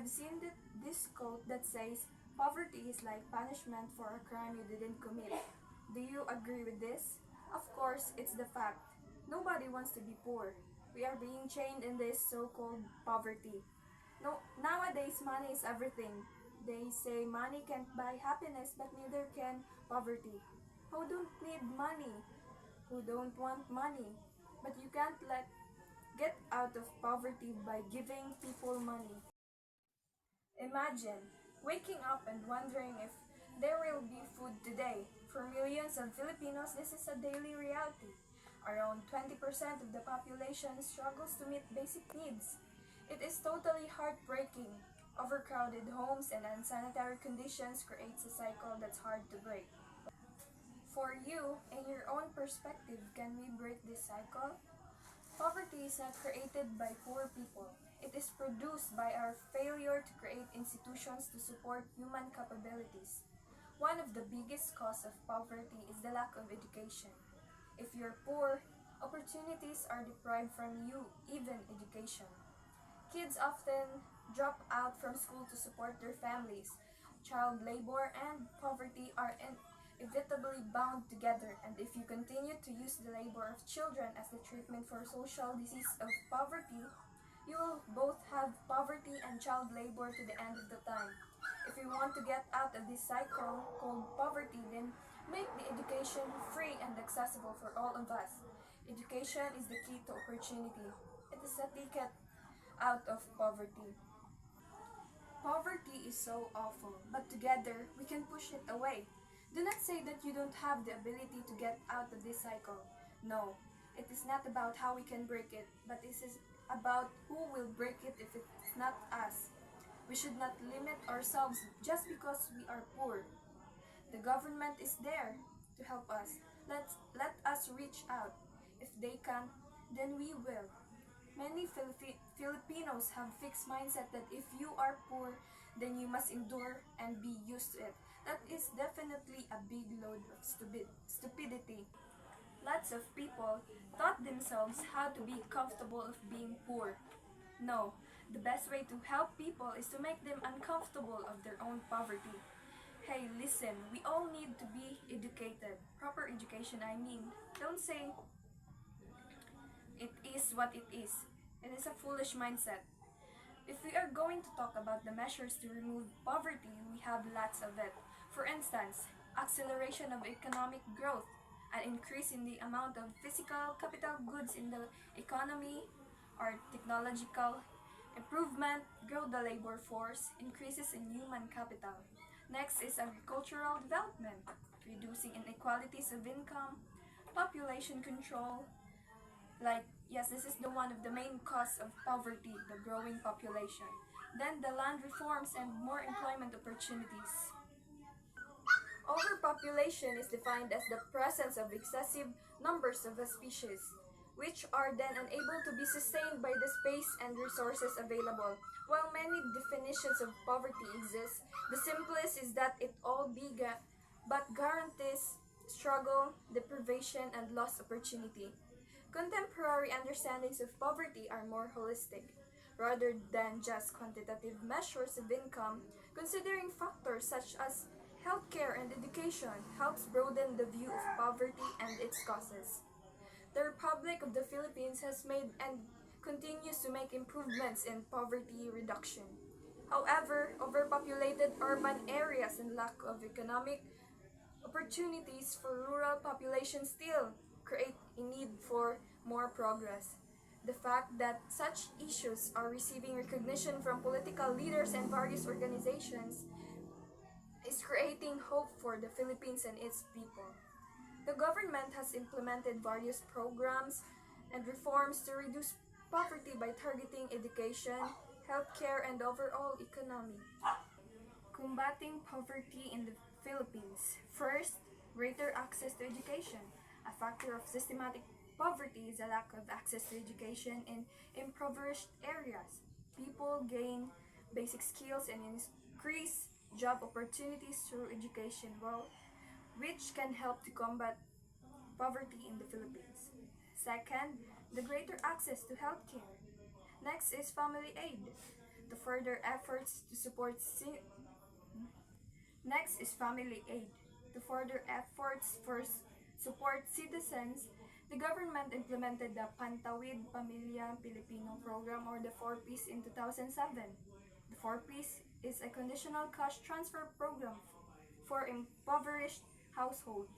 I've seen this quote that says, poverty is like punishment for a crime you didn't commit. Do you agree with this? Of course, it's the fact. Nobody wants to be poor. We are being chained in this so-called poverty. No, nowadays, money is everything. They say money can't buy happiness, but neither can poverty. Who don't need money? Who don't want money? But you can't get out of poverty by giving people money. Imagine waking up and wondering if there will be food today. For millions of Filipinos, this is a daily reality. Around 20% of the population struggles to meet basic needs. It is totally heartbreaking. Overcrowded homes and unsanitary conditions creates a cycle that's hard to break. For you, in your own perspective, can we break this cycle? Poverty is not created by poor people. It is produced by our failure to create institutions to support human capabilities. One of the biggest causes of poverty is the lack of education. If you're poor, opportunities are deprived from you, even education. Kids often drop out from school to support their families. Child labor and poverty are inevitably bound together, and if you continue to use the labor of children as the treatment for social disease of poverty, you will both have poverty and child labor to the end of the time. If you want to get out of this cycle called poverty, then make the education free and accessible for all of us. Education is the key to opportunity. It is a ticket out of poverty. Poverty is so awful, but together we can push it away. Do not say that you don't have the ability to get out of this cycle. No, it is not about how we can break it, but it is about who will break it if it's not us. We should not limit ourselves just because we are poor. The government is there to help us. Let us reach out. If they can't, then we will. Many Filipinos have fixed mindset that if you are poor, then you must endure and be used to it. That is definitely a big load of stupidity. Lots of people taught themselves how to be comfortable of being poor. No, the best way to help people is to make them uncomfortable of their own poverty. Hey, listen, we all need to be educated. Proper education, I mean. Don't say it is what it is. It is a foolish mindset. If we are going to talk about the measures to remove poverty, we have lots of it. For instance, acceleration of economic growth, an increase in the amount of physical capital goods in the economy, or technological improvement, grow the labor force, increases in human capital. Next is agricultural development, reducing inequalities of income, population control, like, yes, this is the one of the main cause of poverty, the growing population. Then the land reforms and more employment opportunities. Overpopulation is defined as the presence of excessive numbers of a species, which are then unable to be sustained by the space and resources available. While many definitions of poverty exist, the simplest is that it all but guarantees struggle, deprivation, and lost opportunity. Contemporary understandings of poverty are more holistic. Rather than just quantitative measures of income, considering factors such as healthcare and education helps broaden the view of poverty and its causes. The Republic of the Philippines has made and continues to make improvements in poverty reduction. However, overpopulated urban areas and lack of economic opportunities for rural populations still create a need for more progress. The fact that such issues are receiving recognition from political leaders and various organizations is creating hope for the Philippines and its people. The government has implemented various programs and reforms to reduce poverty by targeting education, healthcare, and overall economy. Combating poverty in the Philippines. First, greater access to education. A factor of systematic poverty is a lack of access to education in impoverished areas. People gain basic skills and increase job opportunities through education, which can help to combat poverty in the Philippines. Second, the greater access to healthcare. Next is family aid. to further efforts to support Next is family aid. To further efforts for support citizens, the government implemented the Pantawid Pamilya Pilipino program or the 4Ps in 2007. The 4Ps is a conditional cash transfer program for impoverished households.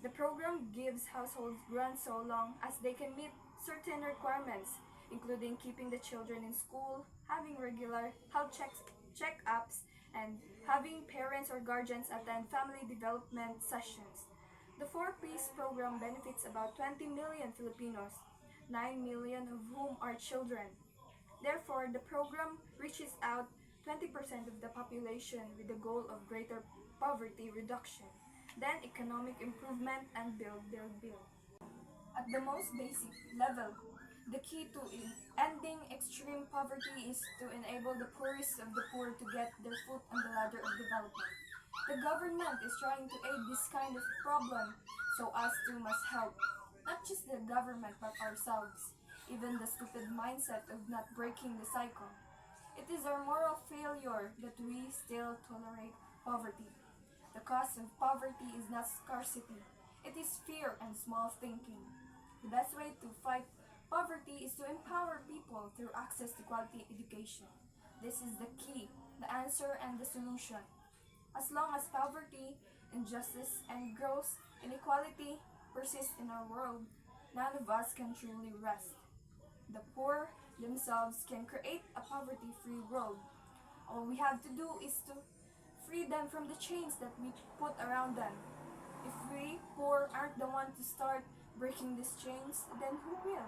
The program gives households grants so long as they can meet certain requirements, including keeping the children in school, having regular health checkups, and having parents or guardians attend family development sessions. The 4Ps program benefits about 20 million Filipinos, 9 million of whom are children. Therefore, the program reaches out 20% of the population with the goal of greater poverty reduction, then economic improvement and build. At the most basic level, the key to ending extreme poverty is to enable the poorest of the poor to get their foot on the ladder of development. The government is trying to aid this kind of problem, so us too must help. Not just the government but ourselves, even the stupid mindset of not breaking the cycle. It is our moral failure that we still tolerate poverty. The cause of poverty is not scarcity, it is fear and small thinking. The best way to fight poverty is to empower people through access to quality education. This is the key, the answer, and the solution. As long as poverty, injustice, and gross inequality persist in our world, none of us can truly rest. The poor themselves can create a poverty-free world. All we have to do is to free them from the chains that we put around them. If we poor aren't the one to start breaking these chains, then who will?